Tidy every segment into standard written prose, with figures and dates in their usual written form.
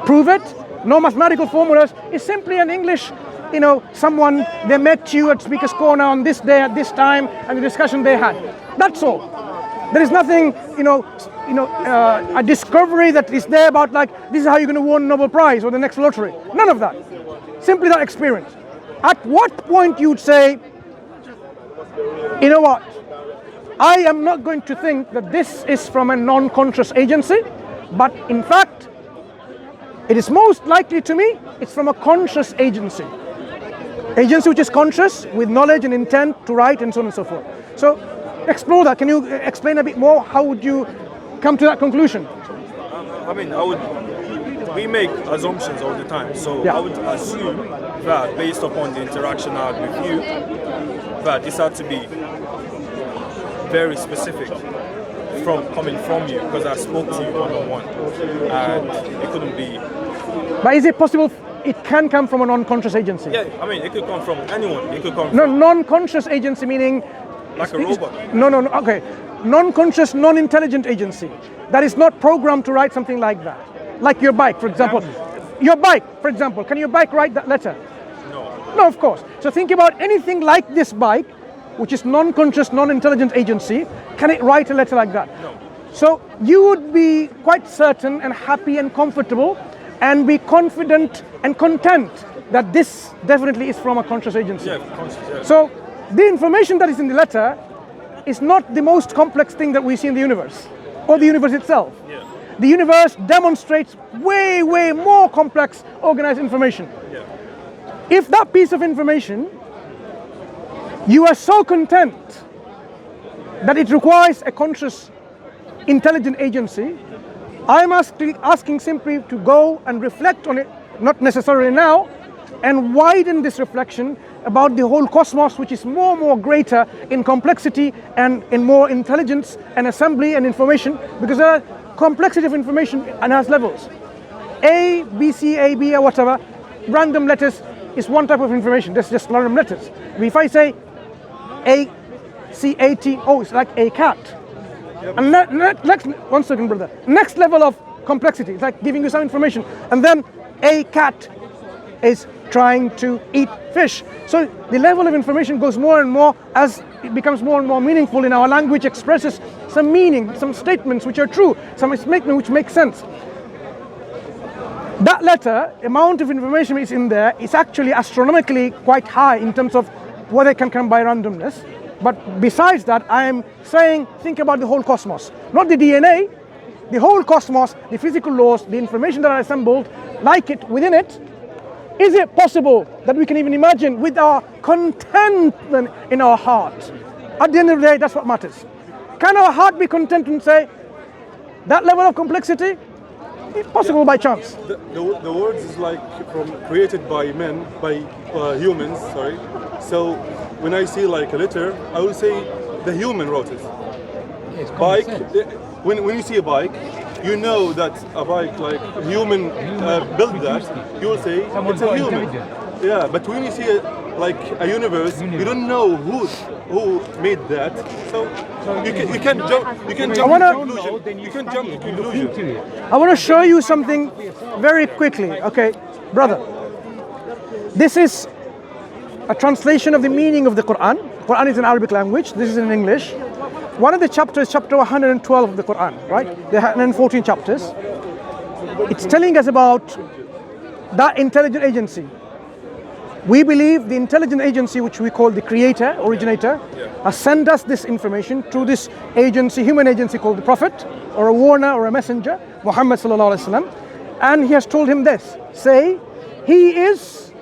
prove it, no mathematical formulas. It's simply an English, someone, they met you at Speaker's Corner on this day at this time, and the discussion they had. That's all. There is nothing, a discovery that is there about like, this is how you're going to win Nobel Prize or the next lottery. None of that. Simply that experience. At what point you'd say, you know what, I am not going to think that this is from a non-conscious agency, but in fact, it is most likely to me, it's from a conscious agency. Agency which is conscious with knowledge and intent to write and so on and so forth. So explore that. Can you explain a bit more? How would you come to that conclusion? We make assumptions all the time. So I would assume that based upon the interaction I had with you, that this had to be very specific coming from you, because I spoke to you one-on-one, and it couldn't be. But is it possible it can come from a non-conscious agency? Yeah, it could come from anyone. It could come from non-conscious agency meaning like a robot. No, okay. Non-conscious, non-intelligent agency that is not programmed to write something like that. Like your bike, for example. Your bike, for example. Can your bike write that letter? No. No, of course. So think about anything like this bike, which is non-conscious, non-intelligent agency. Can it write a letter like that? No. So you would be quite certain and happy and comfortable and be confident and content that this definitely is from a conscious agency. Yeah, conscious, yeah. So the information that is in the letter is not the most complex thing that we see in the universe, or the universe itself. Yeah. The universe demonstrates way, way more complex, organized information. Yeah. If that piece of information, you are so content that it requires a conscious, intelligent agency, I'm asking simply to go and reflect on it, not necessarily now, and widen this reflection about the whole cosmos, which is more and more greater in complexity and in more intelligence and assembly and information, because there are complexity of information and has levels. A, B, C, A, B, or whatever, random letters is one type of information. That's just random letters. If I say A, C, A, T, oh, it's like a cat. And next, one second, brother. Next level of complexity, it's like giving you some information. And then a cat is trying to eat fish. So the level of information goes more and more as it becomes more and more meaningful in our language, expresses some meaning, some statements which are true, some statement which makes sense. That letter, amount of information is in there, is actually astronomically quite high in terms of what it can come by randomness. But besides that, I am saying, think about the whole cosmos. Not the DNA, the whole cosmos, the physical laws, the information that are assembled, like it, within it. Is it possible that we can even imagine with our contentment in our heart? At the end of the day, that's what matters. Can our heart be content and say, that level of complexity? It's possible by chance. The words is like created by men, by humans, sorry. So when I see like a letter, I will say the human wrote it. Bike, when you see a bike, you know that a bike like a human built that, you will say it's a human. Yeah, but when you see like a universe, you don't know who made that. So you can jump to conclusion. I want to show you something very quickly. Okay, brother. This is a translation of the meaning of the Quran. Quran is in Arabic language. This is in English. One of the chapters, chapter 112 of the Quran, right? There are 114 chapters. It's telling us about that intelligent agency. We believe the intelligent agency, which we call the creator, originator, has sent us this information through this agency, human agency called the Prophet, or a warner, or a messenger, Muhammad sallallahu alaihi wasallam. And he has told him this, say, he is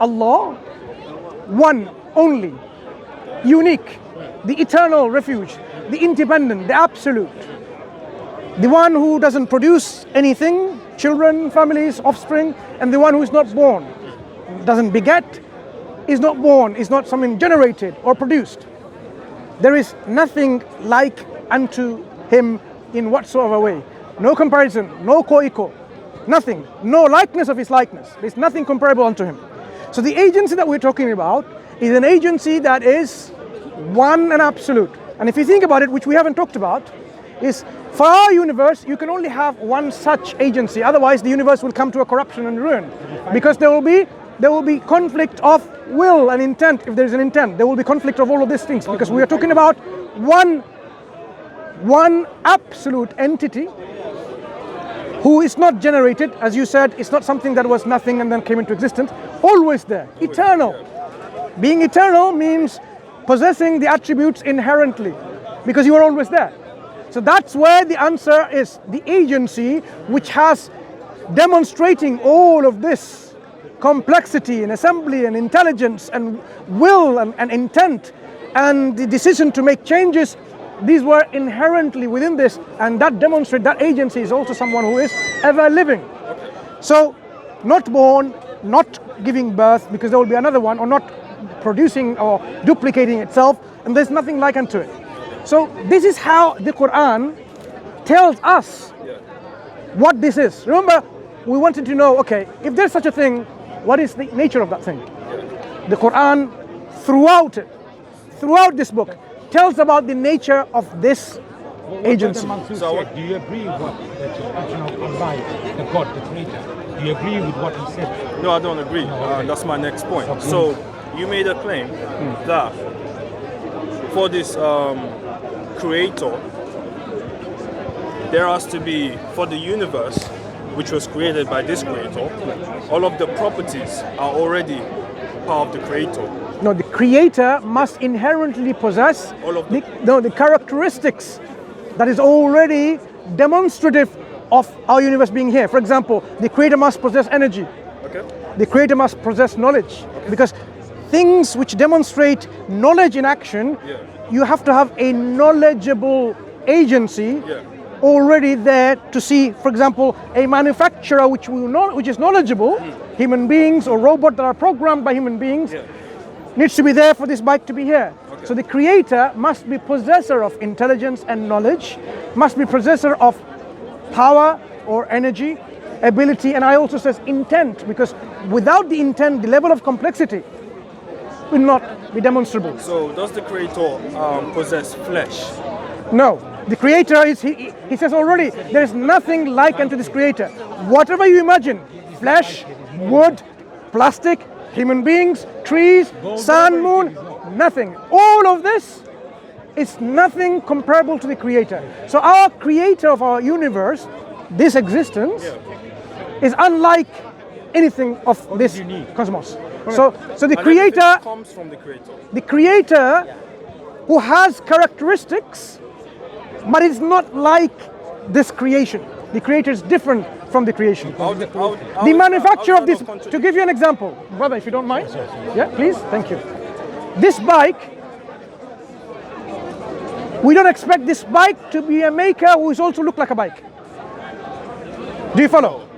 Allah, one, only, unique, the eternal refuge, the independent, the absolute, the one who doesn't produce anything, children, families, offspring, and the one who is not born, doesn't beget, is not born, is not something generated or produced. There is nothing like unto him in whatsoever way. No comparison, no co-equal, nothing, no likeness of his likeness. There's nothing comparable unto him. So the agency that we're talking about is an agency that is one and absolute. And if you think about it, which we haven't talked about, is for our universe, you can only have one such agency. Otherwise, the universe will come to a corruption and ruin, because there will be conflict of will and intent. If there is an intent, there will be conflict of all of these things, because we are talking about one absolute entity who is not generated, as you said. It's not something that was nothing and then came into existence. Always there, eternal. Being eternal means possessing the attributes inherently, because you are always there. So that's where the answer is, the agency which has demonstrating all of this complexity and assembly and intelligence and will and intent and the decision to make changes. These were inherently within this, and that demonstrates that agency is also someone who is ever living. So not born, not giving birth, because there will be another one, or not producing or duplicating itself, and there's nothing like unto it. So this is how the Quran tells us what this is. Remember, we wanted to know, okay, if there's such a thing, what is the nature of that thing? The Quran, throughout this book, tells about the nature of this agency. So do you agree with what that Allah, the God, the Creator? Do you agree with what he said? No, I don't agree. That's my next point. Okay. So you made a claim that for this creator, there has to be, for the universe, which was created by this creator, all of the properties are already part of the creator. No, the creator must inherently possess all of the characteristics that is already demonstrative of our universe being here. For example, the creator must possess energy. Okay. The creator must possess knowledge. Okay. Because things which demonstrate knowledge in action, you have to have a knowledgeable agency already there to see. For example, a manufacturer which is knowledgeable, human beings or robots that are programmed by human beings, needs to be there for this bike to be here. Okay. So the creator must be possessor of intelligence and knowledge, must be possessor of power or energy, ability, and I also says intent, because without the intent, the level of complexity will not be demonstrable. So does the creator possess flesh? No. The creator is, he says already, there is nothing like unto this creator. Whatever you imagine, flesh, wood, plastic, human beings, trees, sun, moon, nothing. All of this is nothing comparable to the creator. So our creator of our universe, this existence, is unlike anything of this cosmos. So the creator comes from the creator. The creator who has characteristics, but it's not like this creation. The creator is different from the creation. The manufacturer of this, to give you an example, brother, if you don't mind. Yeah, please, thank you. This bike, we don't expect this bike to be a maker who is also look like a bike. Do you follow?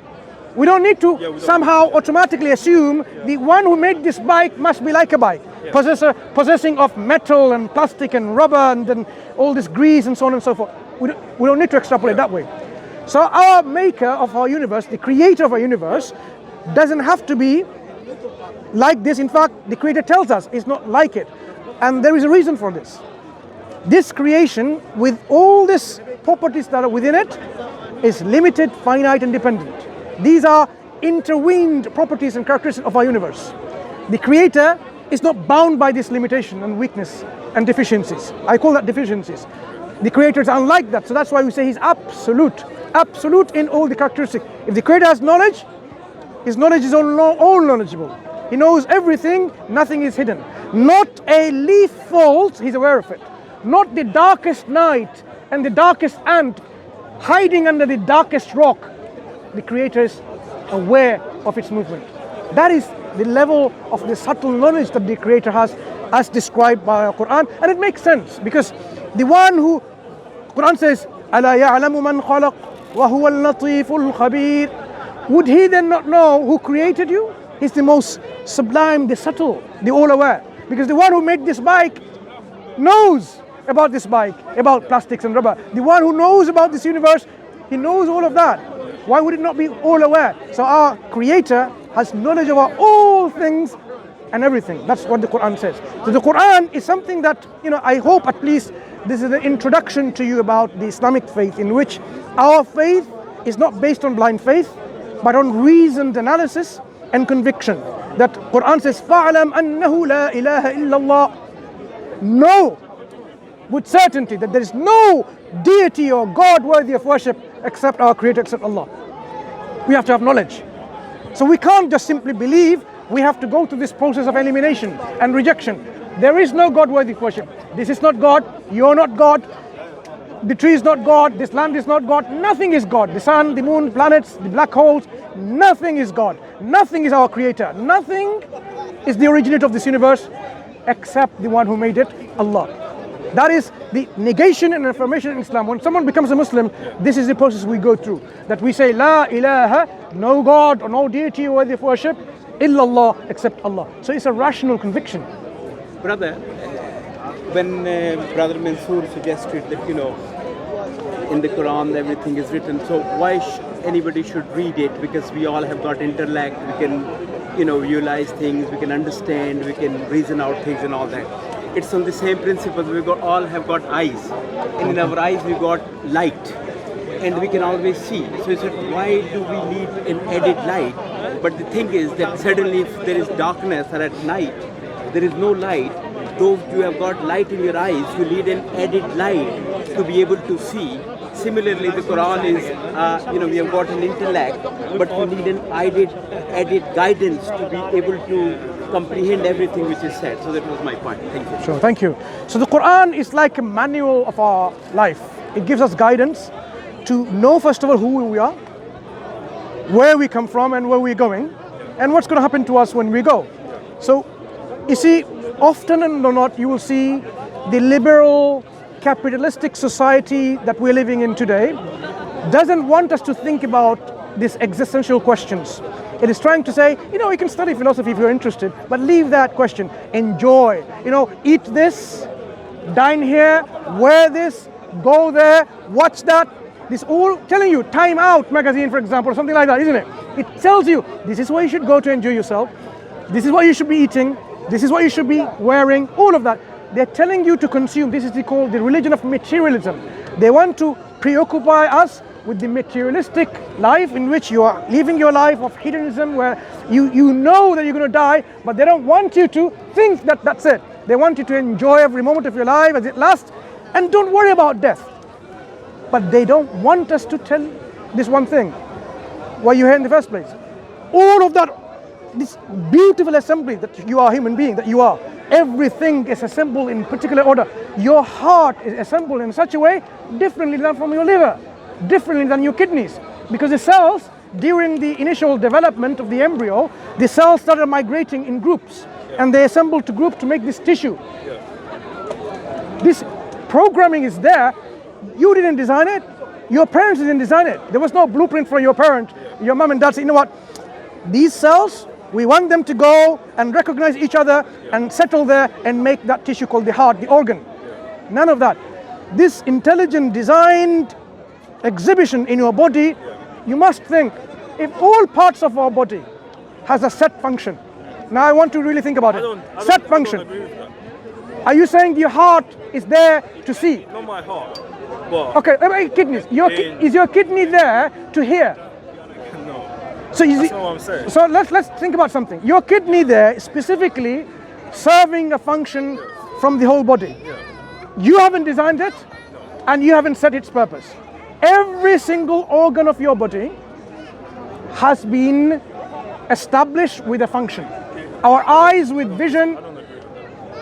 We don't need to somehow automatically assume the one who made this bike must be like a bike. Possessing of metal and plastic and rubber and then all this grease and so on and so forth. We don't need to extrapolate that way. So our maker of our universe, the creator of our universe, doesn't have to be like this. In fact, the creator tells us it's not like it. And there is a reason for this. This creation, with all these properties that are within it, is limited, finite, and dependent. These are intervened properties and characteristics of our universe. The creator is not bound by this limitation and weakness and deficiencies. I call that deficiencies. The creator is unlike that, so that's why we say he's absolute. Absolute in all the characteristics. If the creator has knowledge, his knowledge is all knowledgeable. He knows everything, nothing is hidden. Not a leaf falls, he's aware of it. Not the darkest night and the darkest ant hiding under the darkest rock. The creator is aware of its movement. That is the level of the subtle knowledge that the creator has, as described by our Quran. And it makes sense, because the one who, Quran says, أَلَا يَعْلَمُ مَنْ خَلَقَ وَهُوَ اللَّطِيفُ الْخَبِيرُ. Would he then not know who created you? He's the most sublime, the subtle, the all-aware. Because the one who made this bike knows about this bike, about plastics and rubber. The one who knows about this universe, he knows all of that. Why would it not be all aware? So our creator has knowledge about all things and everything. That's what the Quran says. So the Quran is something that, I hope at least this is an introduction to you about the Islamic faith, in which our faith is not based on blind faith, but on reasoned analysis and conviction. That Quran says, فَعْلَمْ أَنَّهُ لَا إِلَهَ إِلَّا اللَّهِ. Know with certainty that there is no deity or God worthy of worship except our Creator, except Allah. We have to have knowledge. So we can't just simply believe, we have to go through this process of elimination and rejection. There is no God worthy of worship. This is not God, you're not God, the tree is not God, this land is not God, nothing is God. The sun, the moon, planets, the black holes, nothing is God. Nothing is our Creator. Nothing is the originator of this universe except the one who made it, Allah. That is the negation and affirmation in Islam. When someone becomes a Muslim, this is the process we go through. That we say, La ilaha, no God or no deity worthy of worship, illallah, except Allah. So it's a rational conviction. Brother, when Brother Mansur suggested that, in the Quran everything is written, so why anybody should read it? Because we all have got intellect, we can, visualize things, we can understand, we can reason out things and all that. It's on the same principle. All have got eyes, and in our eyes we got light, and we can always see. So he said, why do we need an added light? But the thing is that suddenly if there is darkness or at night, there is no light, though you have got light in your eyes, you need an added light to be able to see. Similarly, the Quran is, we have got an intellect, but we need an added guidance to be able to comprehend everything which is said. So that was my point. Thank you. Sure, thank you. So the Quran is like a manual of our life. It gives us guidance to know, first of all, who we are, where we come from and where we're going, and what's going to happen to us when we go. So, you see, often and not, you will see the liberal, capitalistic society that we're living in today doesn't want us to think about these existential questions. It is trying to say, you can study philosophy if you're interested, but leave that question. Enjoy. Eat this, dine here, wear this, go there, watch that. This all telling you, Time Out magazine, for example, or something like that, isn't it? It tells you, this is where you should go to enjoy yourself. This is what you should be eating. This is what you should be wearing. All of that. They're telling you to consume. This is called the religion of materialism. They want to preoccupy us with the materialistic life in which you are living your life of hedonism, where you know that you're going to die, but they don't want you to think that that's it. They want you to enjoy every moment of your life as it lasts, and don't worry about death. But they don't want us to tell this one thing, why you're here in the first place. All of that, this beautiful assembly that you are a human being, that you are, everything is assembled in particular order. Your heart is assembled in such a way differently than from your liver, differently than your kidneys, because the cells during the initial development of the embryo, the cells started migrating in groups, and they assembled to group to make this tissue. This programming is there. You didn't design it, your parents didn't design it. There was no blueprint for your parent. Your mom and dad said, what, these cells, we want them to go and recognize each other and settle there and make that tissue called the heart, the organ. None of that. This intelligent designed exhibition in your body, you must think, if all parts of our body has a set function. Now I want to really think about it. Set function. Agree with that. Are you saying your heart is there to see? Not my heart, but Okay, kidneys. Is your kidney there to hear? no. So That's not what I'm saying. So let's think about something. Your kidney there is specifically serving a function from the whole body. You haven't designed it, and you haven't set its purpose. Every single organ of your body has been established with a function. Our eyes with vision. I don't agree with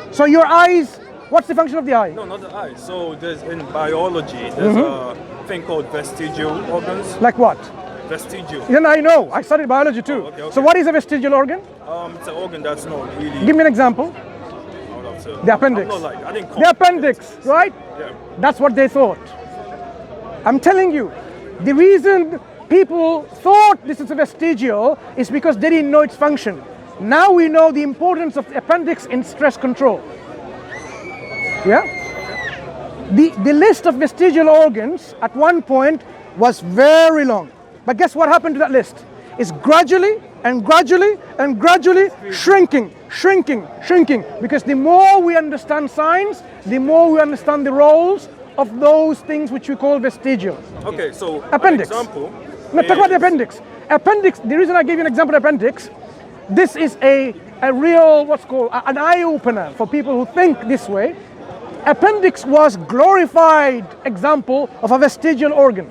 that. So your eyes, what's the function of the eye? No, not the eye. So there's in biology, there's a thing called vestigial organs. Like what? Vestigial. Then I know. I studied biology too. Okay. So what is a vestigial organ? It's an organ that's not really. Give me an example. I would have to- The appendix. I'm not like, I didn't The appendix, right? Yeah. That's what they thought. I'm telling you, the reason people thought this is a vestigial is because they didn't know its function. Now we know the importance of the appendix in stress control. Yeah? The list of vestigial organs at one point was very long. But guess what happened to that list? is gradually and gradually and gradually shrinking, because the more we understand science, the more we understand the roles of those things which we call vestigial. Okay, so Appendix. an example. No, talk about the appendix. Appendix, the reason I gave you an example of appendix, this is a real, what's called, an eye-opener for people who think this way. Appendix was glorified example of a vestigial organ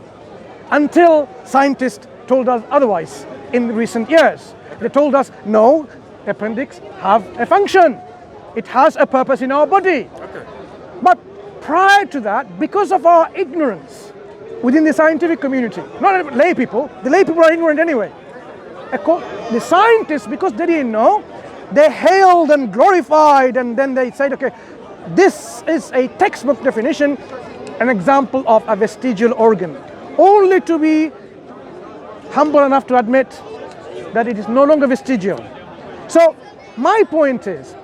until scientists told us otherwise in recent years. They told us, no, appendix have a function. It has a purpose in our body. Okay. But prior to that, because of our ignorance within the scientific community, not lay people, the lay people are ignorant anyway. The scientists, because they didn't know, they hailed and glorified, and then they said, okay, this is a textbook definition, an example of a vestigial organ, only to be humble enough to admit that it is no longer vestigial. So my point is,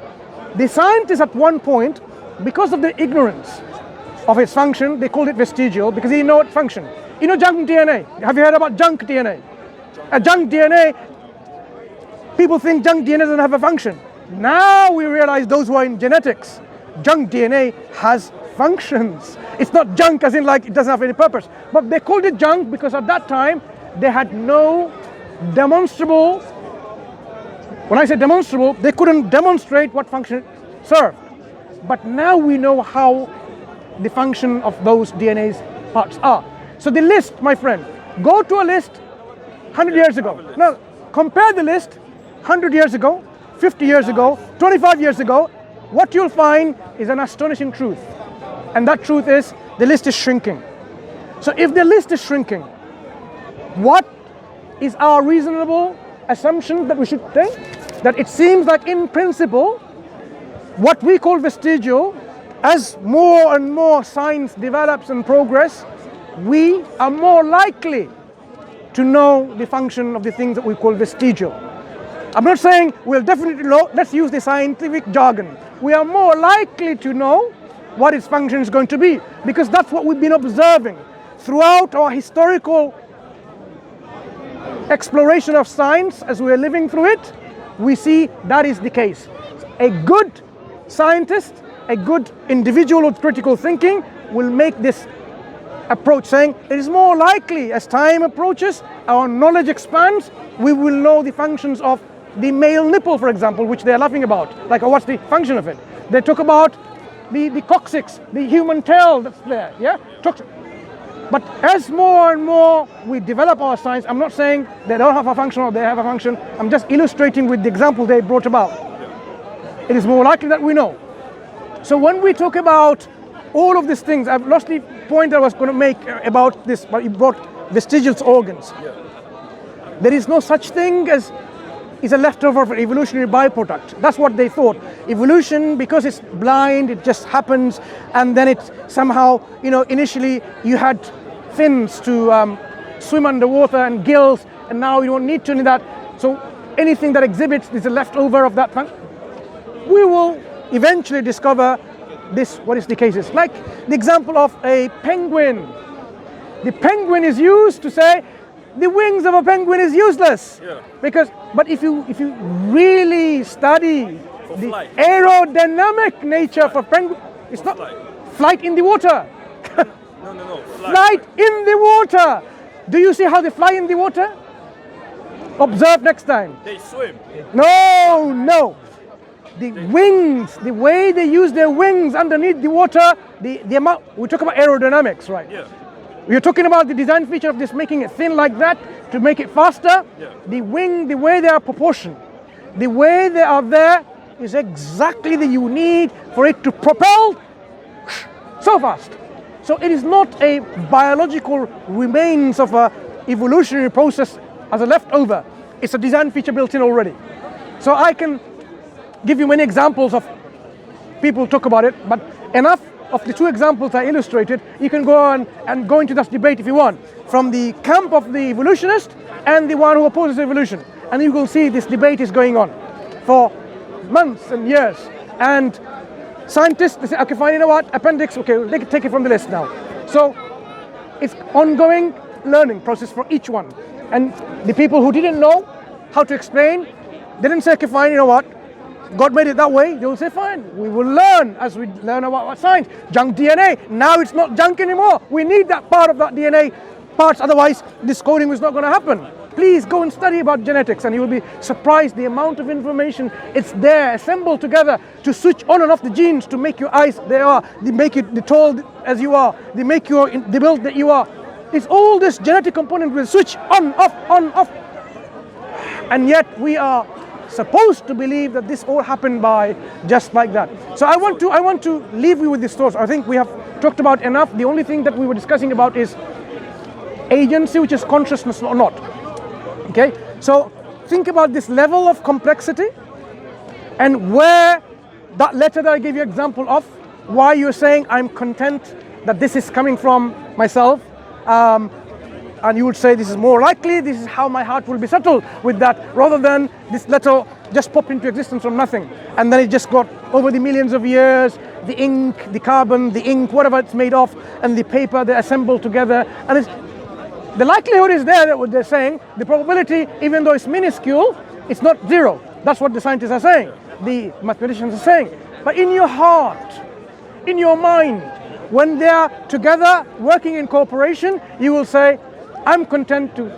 the scientists at one point, because of the ignorance of its function, they called it vestigial because they didn't know its function. You know junk DNA? Have you heard about junk DNA? A junk DNA, people think junk DNA doesn't have a function. Now we realize, those who are in genetics, junk DNA has functions. It's not junk as in like it doesn't have any purpose. But they called it junk because at that time they had no demonstrable, when I say demonstrable, they couldn't demonstrate what function it served. But now we know how the function of those DNA's parts are. So the list, my friend, go to a list 100 years ago. Now compare the list 100 years ago, 50 years ago, 25 years ago. What you'll find is an astonishing truth. And that truth is, the list is shrinking. So if the list is shrinking, what is our reasonable assumption that we should take? That it seems like in principle, what we call vestigial, as more and more science develops and progress, we are more likely to know the function of the things that we call vestigial. I'm not saying we'll definitely know, let's use the scientific jargon. We are more likely to know what its function is going to be, because that's what we've been observing throughout our historical exploration of science as we are living through it. We see that is the case. A good scientist, a good individual with critical thinking will make this approach, saying it is more likely as time approaches, our knowledge expands, we will know the functions of the male nipple, for example, which they are laughing about. Like, oh, what's the function of it? They talk about the coccyx, the human tail that's there, yeah? But as more and more we develop our science, I'm not saying they don't have a function or they have a function, I'm just illustrating with the example they brought about. It is more likely that we know. So when we talk about all of these things, I've lost the point I was going to make about this, but you brought vestigial organs. There is no such thing as is a leftover for evolutionary byproduct. That's what they thought. Evolution, because it's blind, it just happens, and then it somehow, initially you had fins to swim underwater and gills, and now you don't need to need that. So anything that exhibits is a leftover of that function. We will eventually discover this, what is the case is. Like the example of a penguin. The penguin is used to say the wings of a penguin is useless. But if you really study the aerodynamic nature of a penguin, it's not flight in the water. No. Flight in the water. Do you see how they fly in the water? Observe next time. They swim. No. The wings, the way they use their wings underneath the water, the amount, we talk about aerodynamics, right? Yeah. We're talking about the design feature of this, making it thin like that to make it faster. Yeah. The wing, the way they are proportioned, the way they are there is exactly the you need for it to propel so fast. So it is not a biological remains of a evolutionary process as a leftover. It's a design feature built in already. So I can give you many examples of people talk about it, but enough of the two examples I illustrated, you can go on and go into this debate if you want, from the camp of the evolutionist and the one who opposes evolution. And you will see this debate is going on for months and years. And scientists, they say, okay, fine, you know what, appendix, okay, we'll take it from the list now. So it's ongoing learning process for each one. And the people who didn't know how to explain, they didn't say, okay, fine, you know what? God made it that way. They will say, fine, we will learn as we learn about science. Junk DNA, now it's not junk anymore. We need that part of that DNA parts, otherwise this coding is not going to happen. Please go and study about genetics and you will be surprised the amount of information it's there assembled together to switch on and off the genes to make your eyes they are, they make you the tall as you are, they make you the build that you are. It's all this genetic component will switch on, off. And yet we are supposed to believe that this all happened by just like that. So I want to leave you with this thought. I think we have talked about enough. The only thing that we were discussing about is agency, which is consciousness or not. Okay, so think about this level of complexity and where that letter that I gave you example of, why you're saying I'm content that this is coming from myself, and you would say this is more likely, this is how my heart will be settled with that, rather than this letter just popped into existence from nothing and then it just got over the millions of years, the ink, the carbon, the ink, whatever it's made of, and the paper they assembled together, and it's the likelihood is there that what they're saying, the probability, even though it's minuscule, it's not zero. That's what the scientists are saying, the mathematicians are saying. But in your heart, in your mind, when they are together working in cooperation, you will say, I'm content to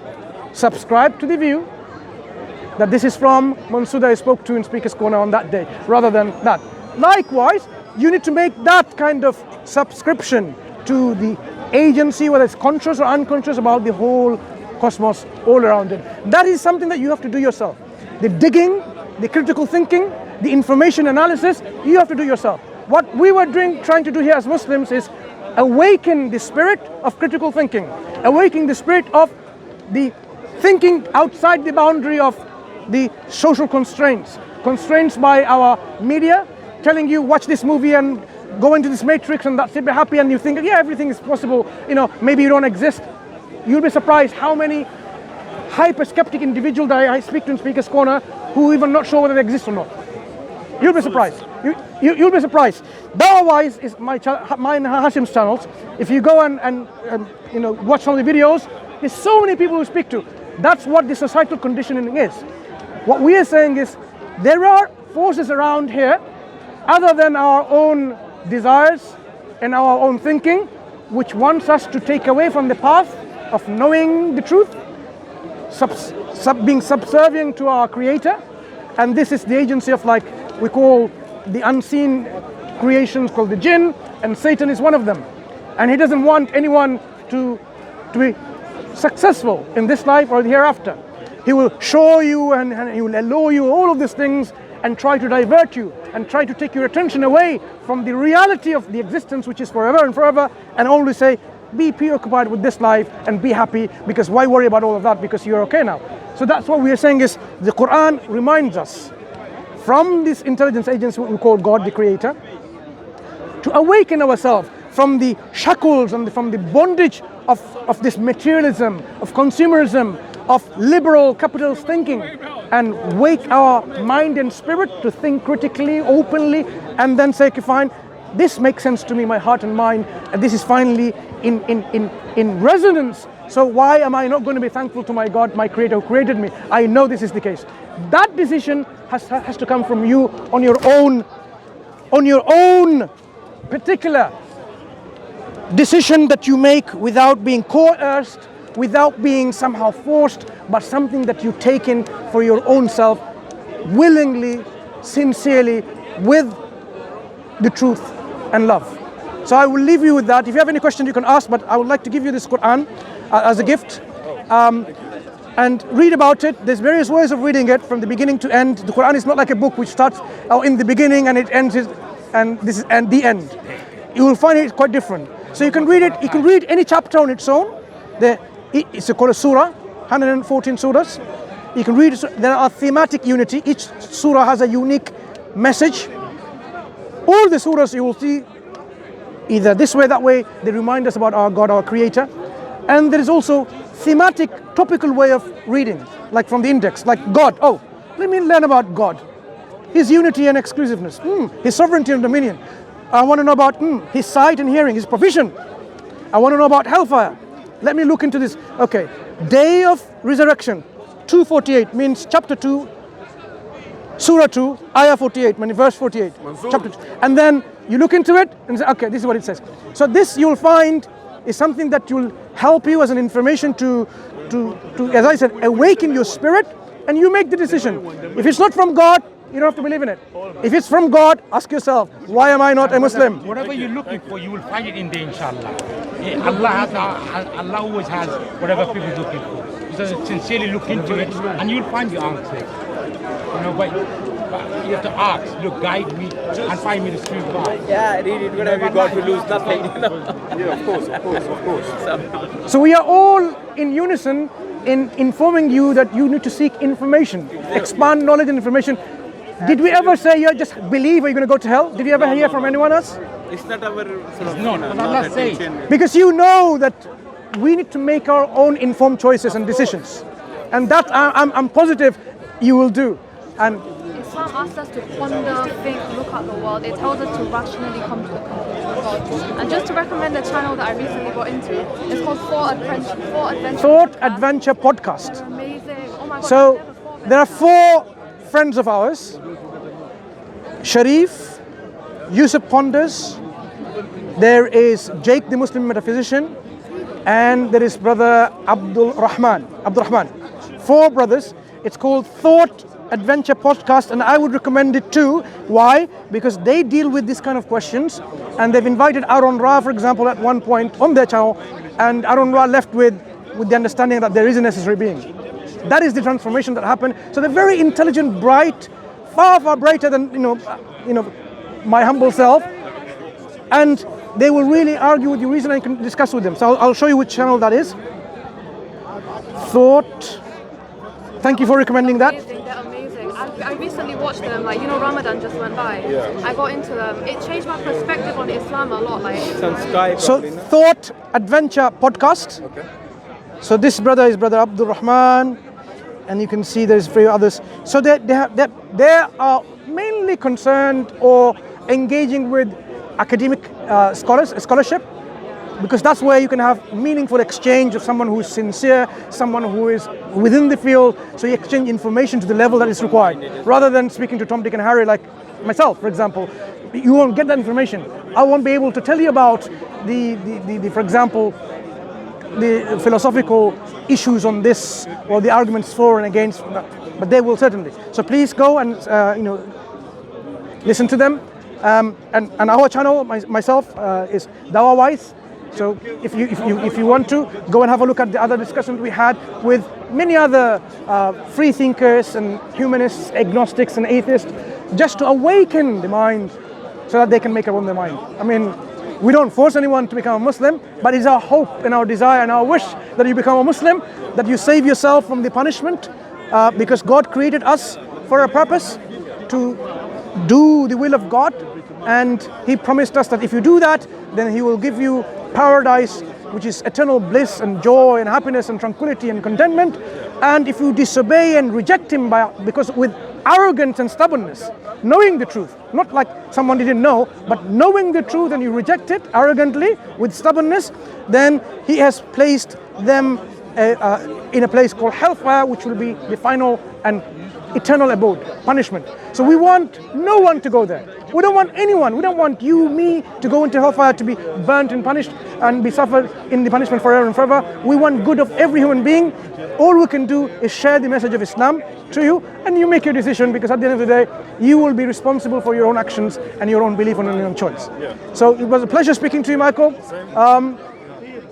subscribe to the view that this is from Mansur that I spoke to in Speaker's Corner on that day, rather than that. Likewise, you need to make that kind of subscription to the agency, whether it's conscious or unconscious, about the whole cosmos all around it. That is something that you have to do yourself. The digging, the critical thinking, the information analysis, you have to do yourself. What we were trying to do here as Muslims is awaken the spirit of critical thinking, awaken the spirit of the thinking outside the boundary of the social constraints by our media, telling you watch this movie and go into this matrix and that's it, be happy, and you think, yeah, everything is possible, maybe you don't exist. You'll be surprised how many hyper-skeptic individuals that I speak to in Speaker's Corner who even not sure whether they exist or not. You'll be surprised. You'll be surprised. Dawah-wise is mine and Hashim's channels. If you go and watch some of the videos, there's so many people who speak to. That's what the societal conditioning is. What we are saying is there are forces around here other than our own desires and our own thinking, which wants us to take away from the path of knowing the truth, being subservient to our Creator. And this is the agency of, like we call the unseen creations called the jinn, and Satan is one of them. And he doesn't want anyone to be successful in this life or the hereafter. He will show you and he will allure you all of these things and try to divert you and try to take your attention away from the reality of the existence, which is forever and forever, and always say, be preoccupied with this life and be happy, because why worry about all of that, because you're okay now. So that's what we are saying is the Quran reminds us from this intelligence agency, what we call God the Creator, to awaken ourselves from the shackles and from the bondage of this materialism, of consumerism, of liberal capitalist thinking, and wake our mind and spirit to think critically, openly, and then say, okay, fine, this makes sense to me, my heart and mind, and this is finally in resonance. So why am I not going to be thankful to my God, my Creator who created me? I know this is the case. That decision has to come from you on your own particular decision that you make without being coerced, without being somehow forced, but something that you take in for your own self, willingly, sincerely, with the truth and love. So I will leave you with that. If you have any questions, you can ask, but I would like to give you this Quran as a gift. And read about it. There's various ways of reading it from the beginning to end. The Quran is not like a book which starts in the beginning and it ends and the end. You will find it quite different. So you can read it. You can read any chapter on its own. It's called a surah, 114 surahs. You can read. There are thematic unity. Each surah has a unique message. All the surahs you will see either this way, that way. They remind us about our God, our Creator. And there is also thematic, topical way of reading, like from the index, like God. Oh, let me learn about God, His unity and exclusiveness, His sovereignty and dominion. I want to know about His sight and hearing, His provision. I want to know about hellfire. Let me look into this. Okay, Day of resurrection, 248 means chapter 2, Surah 2, Ayah 48, meaning verse 48, chapter 2. And then you look into it and say, okay, this is what it says. So this you'll find is something that will help you as an information to, as I said, awaken your spirit, and you make the decision. If it's not from God, you don't have to believe in it. If it's from God, ask yourself, why am I not a Muslim? Whatever you're looking for, you will find it in there, inshallah. Allah always has whatever people are looking for. So sincerely look into it, and you'll find your answer. But you have to ask, look, guide me and find me the true path. Yeah, read it. What have you got to lose? Nothing. Yeah, of course. So we are all in unison in informing you that you need to seek information, expand knowledge and information. Did we ever say, yeah, just believe or you're going to go to hell? Did you ever hear from anyone else? It's not our Allah says. Because you know that we need to make our own informed choices and decisions. And that I'm positive you will do. And Islam asks us to ponder, think, look at the world. It tells us to rationally come to a conclusion of God. And just to recommend a channel that I recently got into, it's called Thought Adventure Podcast. Amazing. Oh my God. So there are 4 friends of ours, Sharif, Yusuf Ponders, there is Jake the Muslim metaphysician, and there is brother Abdul Rahman. 4 brothers. It's called Thought Adventure Podcast, and I would recommend it too. Why? Because they deal with this kind of questions, and they've invited Aaron Ra, for example, at one point on their channel, and Aaron Ra left with the understanding that there is a necessary being. That is the transformation that happened. So they're very intelligent, bright, far brighter than my humble self, and they will really argue with you, reason, and can discuss with them. So I'll show you which channel that is. Thought. Thank you for recommending that. They're amazing. I recently watched them, Ramadan just went by. Yeah. I got into them. It changed my perspective on Islam a lot. It's on Skype. So Thought Adventure Podcast. Okay. So this brother is brother Abdul Rahman, and you can see there's 3 others. So they are mainly concerned or engaging with academic scholarship, because that's where you can have meaningful exchange of someone who is sincere, someone who is within the field, so you exchange information to the level that is required, rather than speaking to Tom, Dick and Harry like myself, for example. You won't get that information. I won't be able to tell you about for example, the philosophical issues on this, or the arguments for and against, but they will certainly. So please go and listen to them. And our channel, myself, is Dawah Wise. So if you want to, go and have a look at the other discussions we had with many other free thinkers and humanists, agnostics and atheists, just to awaken the mind so that they can make up on their mind. I mean, we don't force anyone to become a Muslim, but it's our hope and our desire and our wish that you become a Muslim, that you save yourself from the punishment, because God created us for a purpose, to do the will of God, and He promised us that if you do that, then He will give you paradise, which is eternal bliss and joy and happiness and tranquility and contentment. And if you disobey and reject Him because with arrogance and stubbornness, knowing the truth, not like someone didn't know, but knowing the truth, and you reject it arrogantly with stubbornness, then He has placed them in a place called hellfire, which will be the final and eternal abode, punishment. So we want no one to go there. We don't want anyone. We don't want you, me, to go into hellfire to be burnt and punished and be suffered in the punishment forever and forever. We want good of every human being. All we can do is share the message of Islam to you, and you make your decision, because at the end of the day, you will be responsible for your own actions and your own belief and your own choice. Yeah. So it was a pleasure speaking to you, Michael.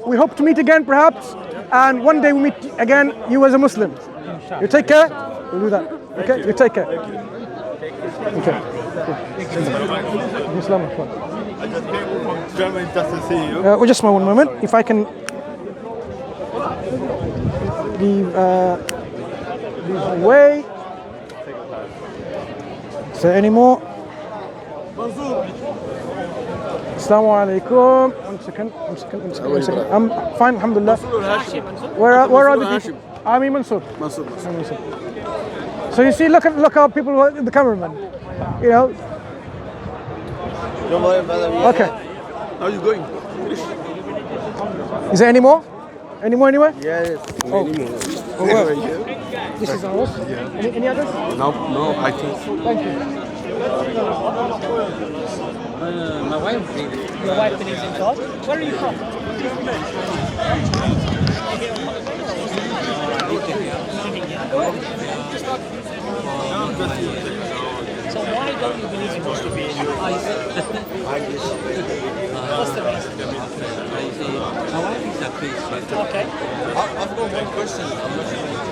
We hope to meet again, perhaps, and one day we meet again, you as a Muslim. You take care. We'll do that. Okay? You take care. Okay. Islam. I just came from Germany just to see you. Just one moment. If I can leave away. Is there any more? Mansur. Assalamu alaikum. One second. I'm fine, alhamdulillah. Where are the people? I'm Mansur. Mansur. So you see, look how people, the cameraman, you know. Don't worry, brother. Okay. How are you going? Is there any more? Any more anywhere? Yes, Oh. many more. Oh, well. This is ours. Any others? No, I think. Thank you. My wife believes. Your wife believes in God. Where are you from? So why don't you believe in God? What's the reason? My wife is a priest. Okay. I've got one question. I'm not sure.